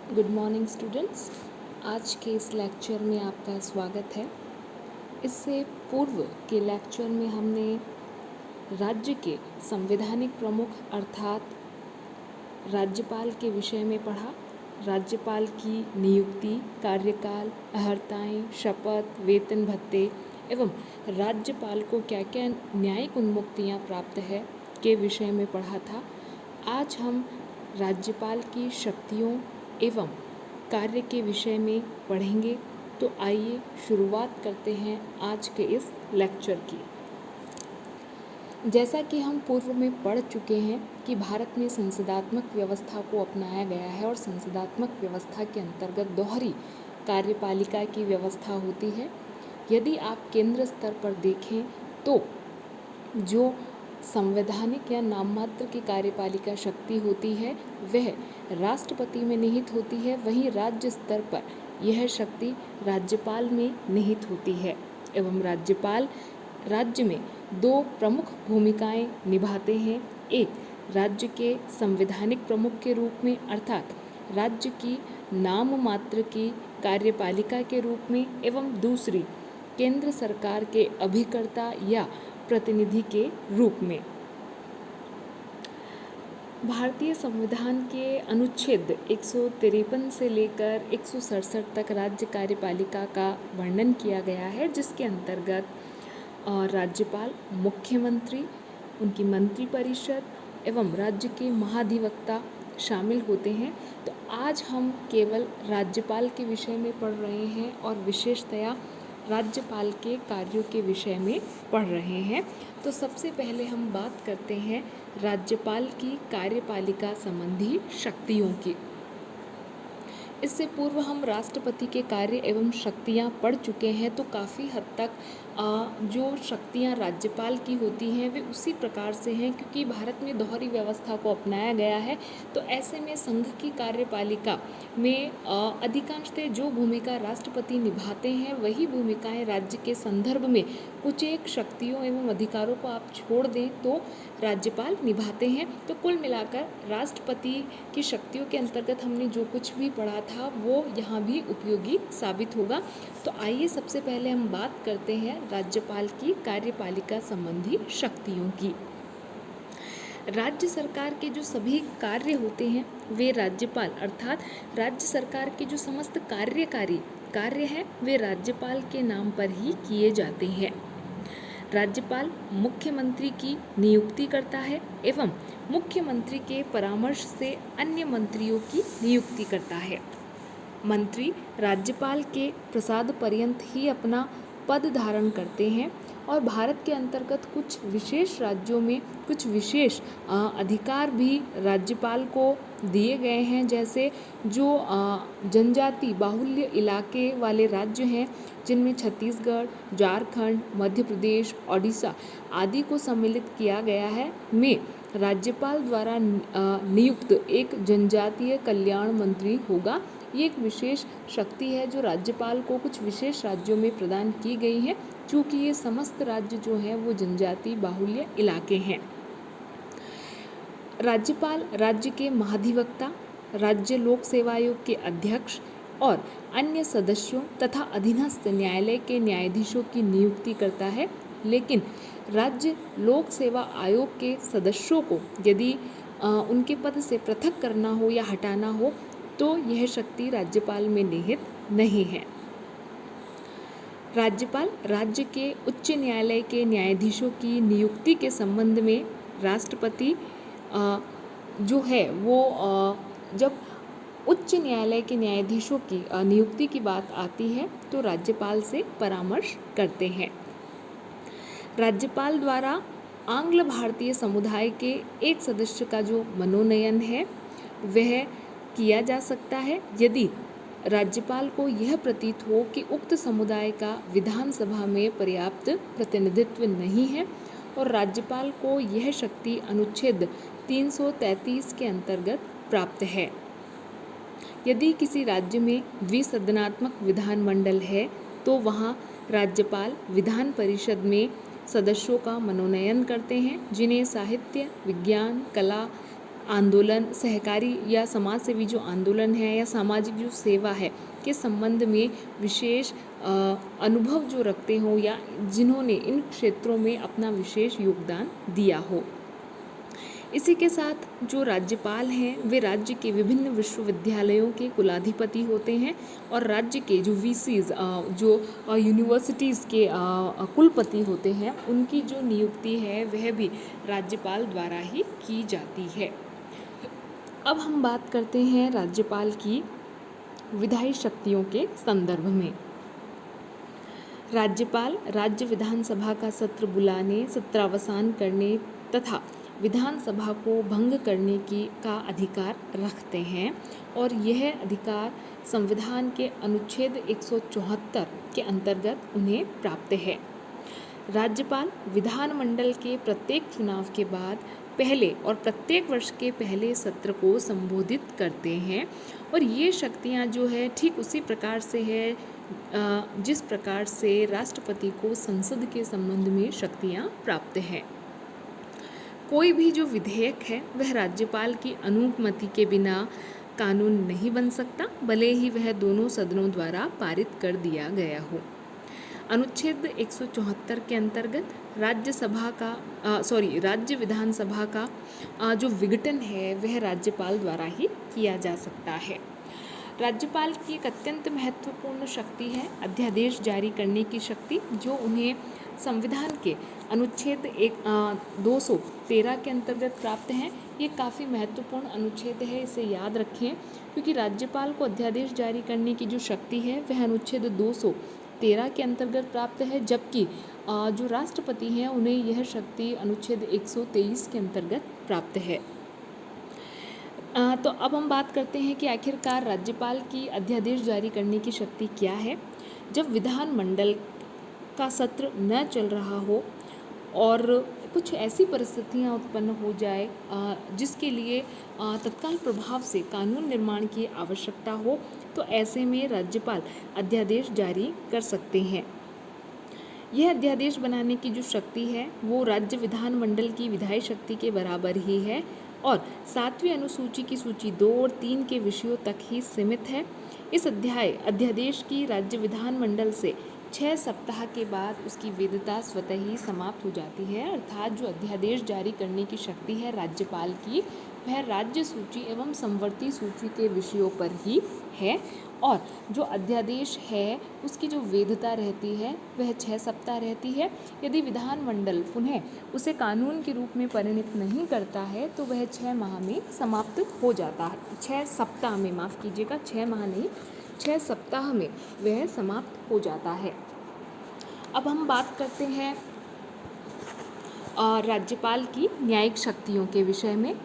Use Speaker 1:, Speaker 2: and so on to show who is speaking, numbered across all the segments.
Speaker 1: Good morning students. आज के इस लेक्चर में आपका स्वागत है। इससे पूर्व के लेक्चर में हमने राज्य के संवैधानिक प्रमुख अर्थात राज्यपाल के विषय में पढ़ा। राज्यपाल की नियुक्ति, कार्यकाल, अर्हताएं, शपथ, वेतन भत्ते एवं राज्यपाल को क्या क्या न्यायिक उन्मुक्तियां प्राप्त है के विषय में पढ़ा था। आज हम राज्यपाल की शक्तियों एवं कार्य के विषय में पढ़ेंगे। तो आइए शुरुआत करते हैं आज के इस लेक्चर की। जैसा कि हम पूर्व में पढ़ चुके हैं कि भारत में संसदात्मक व्यवस्था को अपनाया गया है और संसदात्मक व्यवस्था के अंतर्गत दोहरी कार्यपालिका की व्यवस्था होती है। यदि आप केंद्र स्तर पर देखें तो जो संवैधानिक या नाम मात्र की कार्यपालिका शक्ति होती है वह राष्ट्रपति में निहित होती है, वहीं राज्य स्तर पर यह शक्ति राज्यपाल में निहित होती है एवं राज्यपाल राज्य में दो प्रमुख भूमिकाएं निभाते हैं। एक राज्य के संवैधानिक प्रमुख के रूप में अर्थात राज्य की नाम मात्र की कार्यपालिका के रूप में एवं दूसरी केंद्र सरकार के अभिकर्ता या प्रतिनिधि के रूप में। भारतीय संविधान के अनुच्छेद 153 से लेकर 167 तक राज्य कार्यपालिका का वर्णन किया गया है, जिसके अंतर्गत राज्यपाल, मुख्यमंत्री, उनकी मंत्रिपरिषद एवं राज्य के महाधिवक्ता शामिल होते हैं। तो आज हम केवल राज्यपाल के विषय में पढ़ रहे हैं और विशेषतया राज्यपाल के कार्यों के विषय में पढ़ रहे हैं। तो सबसे पहले हम बात करते हैं राज्यपाल की कार्यपालिका संबंधी शक्तियों की। इससे पूर्व हम राष्ट्रपति के कार्य एवं शक्तियां पढ़ चुके हैं, तो काफ़ी हद तक जो शक्तियां राज्यपाल की होती हैं वे उसी प्रकार से हैं, क्योंकि भारत में दोहरी व्यवस्था को अपनाया गया है। तो ऐसे में संघ की कार्यपालिका में अधिकांशतः जो भूमिका राष्ट्रपति निभाते हैं वही भूमिकाएं राज्य के संदर्भ में कुछ एक शक्तियों एवं अधिकारों को आप छोड़ दें तो राज्यपाल निभाते हैं। तो कुल मिलाकर राष्ट्रपति की शक्तियों के अंतर्गत हमने जो कुछ भी पढ़ा था वो यहाँ भी उपयोगी साबित होगा। तो आइए सबसे पहले हम बात करते हैं राज्यपाल की कार्यपालिका संबंधी शक्तियों की। राज्य सरकार के जो सभी कार्य होते हैं वे राज्यपाल अर्थात राज्य सरकार के जो समस्त कार्यकारी कार्य हैं वे राज्यपाल के नाम पर ही किए जाते हैं। राज्यपाल मुख्यमंत्री की नियुक्ति करता है एवं मुख्यमंत्री के परामर्श से अन्य मंत्रियों की नियुक्ति करता है। मंत्री राज्यपाल के प्रसाद पर्यंत ही अपना पद धारण करते हैं और भारत के अंतर्गत कुछ विशेष राज्यों में कुछ विशेष अधिकार भी राज्यपाल को दिए गए हैं। जैसे जो जनजाति बाहुल्य इलाके वाले राज्य हैं जिनमें छत्तीसगढ़, झारखंड, मध्य प्रदेश, ओडिशा आदि को सम्मिलित किया गया है, में राज्यपाल द्वारा नियुक्त एक जनजातीय कल्याण मंत्री होगा। ये एक विशेष शक्ति है जो राज्यपाल को कुछ विशेष राज्यों में प्रदान की गई है, चूँकि ये समस्त राज्य जो हैं वो जनजाति बाहुल्य इलाके हैं। राज्यपाल राज्य के महाधिवक्ता, राज्य लोक सेवा आयोग के अध्यक्ष और अन्य सदस्यों तथा अधीनस्थ न्यायालय के न्यायाधीशों की नियुक्ति करता है। लेकिन राज्य लोक सेवा आयोग के सदस्यों को यदि उनके पद से पृथक करना हो या हटाना हो तो यह शक्ति राज्यपाल में निहित नहीं है। राज्यपाल राज्य के उच्च न्यायालय के न्यायाधीशों की नियुक्ति के संबंध में राष्ट्रपति जो है वो जब उच्च न्यायालय के न्यायाधीशों की नियुक्ति की बात आती है तो राज्यपाल से परामर्श करते हैं। राज्यपाल द्वारा आंग्ल भारतीय समुदाय के एक सदस्य का जो मनोनयन है वह किया जा सकता है यदि राज्यपाल को यह प्रतीत हो कि उक्त समुदाय का विधानसभा में पर्याप्त प्रतिनिधित्व नहीं है और राज्यपाल को यह शक्ति अनुच्छेद 333 के अंतर्गत प्राप्त है। यदि किसी राज्य में द्विसदनात्मक विधानमंडल है तो वहाँ राज्यपाल विधान परिषद में सदस्यों का मनोनयन करते हैं जिन्हें साहित्य, विज्ञान, कला आंदोलन, सहकारी या समाज सेवी जो आंदोलन है या सामाजिक जो सेवा है के संबंध में विशेष अनुभव जो रखते हों या जिन्होंने इन क्षेत्रों में अपना विशेष योगदान दिया हो। इसी के साथ जो राज्यपाल हैं वे राज्य के विभिन्न विश्वविद्यालयों के कुलाधिपति होते हैं और राज्य के जो वीसीज जो यूनिवर्सिटीज़ के कुलपति होते हैं उनकी जो नियुक्ति है वह भी राज्यपाल द्वारा ही की जाती है। अब हम बात करते हैं राज्यपाल की विधायी शक्तियों के संदर्भ में। राज्यपाल राज्य विधानसभा का सत्र बुलाने, सत्रावसान करने तथा विधानसभा को भंग करने का अधिकार रखते हैं और यह अधिकार संविधान के अनुच्छेद 174 के अंतर्गत उन्हें प्राप्त है। राज्यपाल विधानमंडल के प्रत्येक चुनाव के बाद पहले और प्रत्येक वर्ष के पहले सत्र को संबोधित करते हैं और ये शक्तियाँ जो है ठीक उसी प्रकार से है जिस प्रकार से राष्ट्रपति को संसद के संबंध में शक्तियाँ प्राप्त हैं। कोई भी जो विधेयक है वह राज्यपाल की अनुमति के बिना कानून नहीं बन सकता, भले ही वह दोनों सदनों द्वारा पारित कर दिया गया हो। अनुच्छेद 174 के अंतर्गत राज्य विधानसभा का जो विघटन है वह राज्यपाल द्वारा ही किया जा सकता है। राज्यपाल की एक अत्यंत महत्वपूर्ण शक्ति है अध्यादेश जारी करने की शक्ति, जो उन्हें संविधान के अनुच्छेद 213 के अंतर्गत प्राप्त है। ये काफ़ी महत्वपूर्ण अनुच्छेद है, इसे याद रखें, क्योंकि राज्यपाल को अध्यादेश जारी करने की जो शक्ति है वह अनुच्छेद 213 के अंतर्गत प्राप्त है, जबकि जो राष्ट्रपति हैं उन्हें यह शक्ति अनुच्छेद 123 के अंतर्गत प्राप्त है। तो अब हम बात करते हैं कि आखिरकार राज्यपाल की अध्यादेश जारी करने की शक्ति क्या है। जब विधानमंडल का सत्र न चल रहा हो और कुछ ऐसी परिस्थितियां उत्पन्न हो जाए जिसके लिए तत्काल प्रभाव से कानून निर्माण की आवश्यकता हो, तो ऐसे में राज्यपाल अध्यादेश जारी कर सकते हैं। यह अध्यादेश बनाने की जो शक्ति है वो राज्य विधानमंडल की विधायी शक्ति के बराबर ही है और 7वीं अनुसूची की सूची 2 और 3 के विषयों तक ही सीमित है। इस अध्यादेश की राज्य विधानमंडल से 6 सप्ताह के बाद उसकी वैधता स्वतः ही समाप्त हो जाती है। अर्थात जो अध्यादेश जारी करने की शक्ति है राज्यपाल की वह राज्य सूची एवं समवर्ती सूची के विषयों पर ही है और जो अध्यादेश है उसकी जो वैधता रहती है वह 6 सप्ताह रहती है। यदि विधानमंडल पुनः उसे कानून के रूप में परिणित नहीं करता है तो वह 6 माह में समाप्त हो जाता है। 6 सप्ताह में, माफ़ कीजिएगा, 6 माह नहीं, 6 सप्ताह में वह समाप्त हो जाता है। अब हम बात करते हैं राज्यपाल की न्यायिक शक्तियों के विषय में।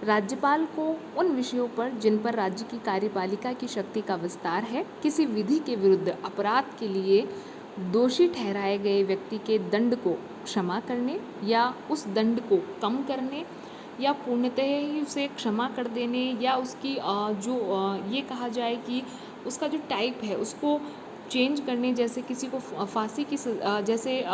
Speaker 1: राज्यपाल को उन विषयों पर जिन पर राज्य की कार्यपालिका की शक्ति का विस्तार है, किसी विधि के विरुद्ध अपराध के लिए दोषी ठहराए गए व्यक्ति के दंड को क्षमा करने या उस दंड को कम करने या पूर्णतः ही उसे क्षमा कर देने या उसकी ये कहा जाए कि उसका जो टाइप है उसको चेंज करने, जैसे किसी को फांसी की जैसे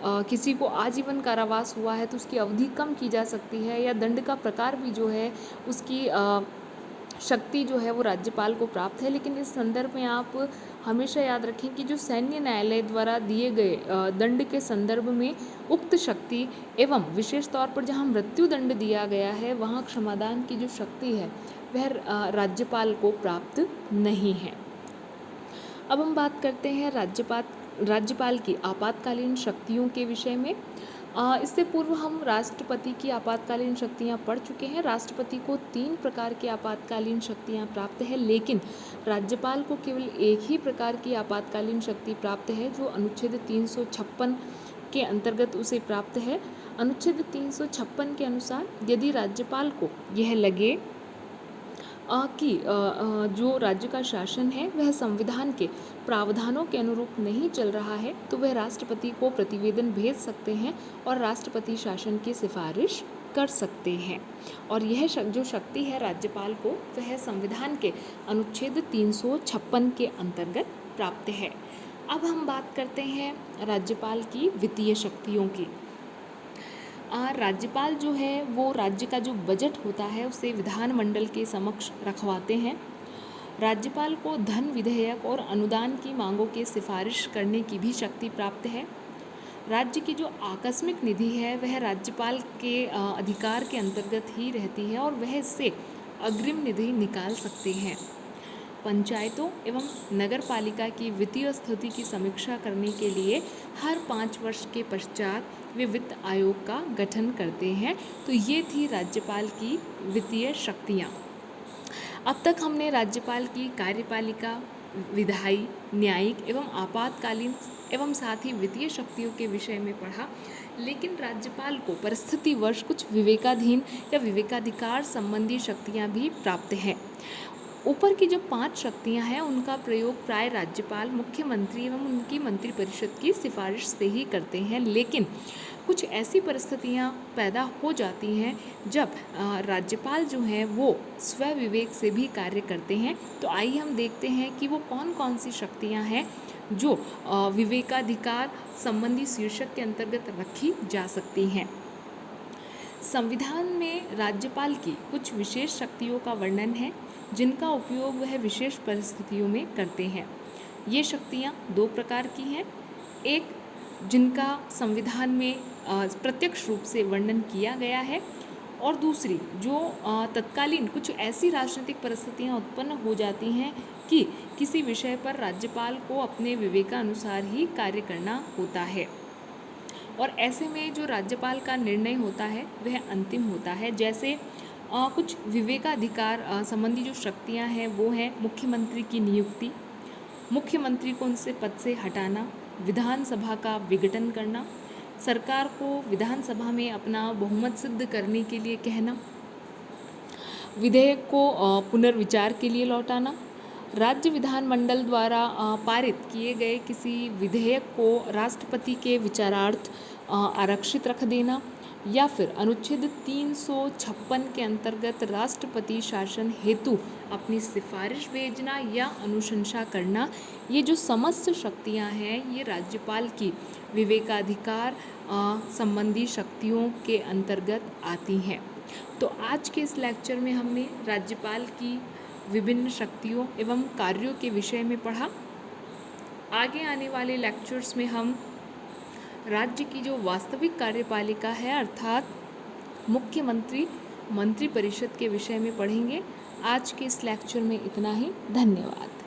Speaker 1: किसी को आजीवन कारावास हुआ है तो उसकी अवधि कम की जा सकती है या दंड का प्रकार भी जो है उसकी शक्ति जो है वो राज्यपाल को प्राप्त है। लेकिन इस संदर्भ में आप हमेशा याद रखें कि जो सैन्य न्यायालय द्वारा दिए गए दंड के संदर्भ में उक्त शक्ति एवं विशेष तौर पर जहां मृत्यु दंड दिया गया है वहां क्षमादान की जो शक्ति है वह राज्यपाल को प्राप्त नहीं है। अब हम बात करते हैं राज्यपाल की आपातकालीन शक्तियों के विषय में। इससे पूर्व हम राष्ट्रपति की आपातकालीन शक्तियां पढ़ चुके हैं। राष्ट्रपति को 3 प्रकार की आपातकालीन शक्तियां प्राप्त है, लेकिन राज्यपाल को केवल एक ही प्रकार की आपातकालीन शक्ति प्राप्त है जो अनुच्छेद 356 के अंतर्गत उसे प्राप्त है। अनुच्छेद 356 के अनुसार यदि राज्यपाल को यह लगे कि जो राज्य का शासन है वह संविधान के प्रावधानों के अनुरूप नहीं चल रहा है तो वह राष्ट्रपति को प्रतिवेदन भेज सकते हैं और राष्ट्रपति शासन की सिफारिश कर सकते हैं। और यह जो शक्ति है राज्यपाल को वह संविधान के अनुच्छेद 356 के अंतर्गत प्राप्त है। अब हम बात करते हैं राज्यपाल की वित्तीय शक्तियों की। राज्यपाल जो है वो राज्य का जो बजट होता है उसे विधानमंडल के समक्ष रखवाते हैं। राज्यपाल को धन विधेयक और अनुदान की मांगों की सिफारिश करने की भी शक्ति प्राप्त है। राज्य की जो आकस्मिक निधि है वह राज्यपाल के अधिकार के अंतर्गत ही रहती है और वह इससे अग्रिम निधि निकाल सकते हैं। पंचायतों एवं नगर पालिका की वित्तीय स्थिति की समीक्षा करने के लिए हर 5 वर्ष के पश्चात वे वित्त आयोग का गठन करते हैं। तो ये थी राज्यपाल की वित्तीय शक्तियाँ। अब तक हमने राज्यपाल की कार्यपालिका, विधायी, न्यायिक एवं आपातकालीन एवं साथ ही वित्तीय शक्तियों के विषय में पढ़ा। लेकिन राज्यपाल को परिस्थितिवश कुछ विवेकाधीन या विवेकाधिकार संबंधी शक्तियाँ भी प्राप्त हैं। ऊपर की जो 5 शक्तियां हैं उनका प्रयोग प्राय राज्यपाल, मुख्यमंत्री एवं उनकी मंत्रिपरिषद की सिफारिश से ही करते हैं। लेकिन कुछ ऐसी परिस्थितियां पैदा हो जाती हैं जब राज्यपाल जो हैं वो स्व विवेक से भी कार्य करते हैं। तो आइए हम देखते हैं कि वो कौन कौन सी शक्तियां हैं जो विवेकाधिकार संबंधी शीर्षक के अंतर्गत रखी जा सकती हैं। संविधान में राज्यपाल की कुछ विशेष शक्तियों का वर्णन है जिनका उपयोग वह विशेष परिस्थितियों में करते हैं। ये शक्तियाँ 2 प्रकार की हैं। एक जिनका संविधान में प्रत्यक्ष रूप से वर्णन किया गया है और दूसरी जो तत्कालीन कुछ ऐसी राजनीतिक परिस्थितियाँ उत्पन्न हो जाती हैं कि किसी विषय पर राज्यपाल को अपने विवेकानुसार ही कार्य करना होता है और ऐसे में जो राज्यपाल का निर्णय होता है वह अंतिम होता है। जैसे कुछ विवेकाधिकार संबंधी जो शक्तियां हैं वो हैं मुख्यमंत्री की नियुक्ति, मुख्यमंत्री को उनसे पद से हटाना, विधानसभा का विघटन करना, सरकार को विधानसभा में अपना बहुमत सिद्ध करने के लिए कहना, विधेयक को पुनर्विचार के लिए लौटाना, राज्य विधानमंडल द्वारा पारित किए गए किसी विधेयक को राष्ट्रपति के विचारार्थ आरक्षित रख देना या फिर अनुच्छेद 356 के अंतर्गत राष्ट्रपति शासन हेतु अपनी सिफारिश भेजना या अनुशंसा करना। ये जो समस्त शक्तियां हैं ये राज्यपाल की विवेकाधिकार संबंधी शक्तियों के अंतर्गत आती हैं। तो आज के इस लेक्चर में हमने राज्यपाल की विभिन्न शक्तियों एवं कार्यों के विषय में पढ़ा। आगे आने वाले लेक्चर्स में हम राज्य की जो वास्तविक कार्यपालिका है अर्थात मुख्यमंत्री, मंत्रिपरिषद के विषय में पढ़ेंगे। आज के इस लेक्चर में इतना ही। धन्यवाद।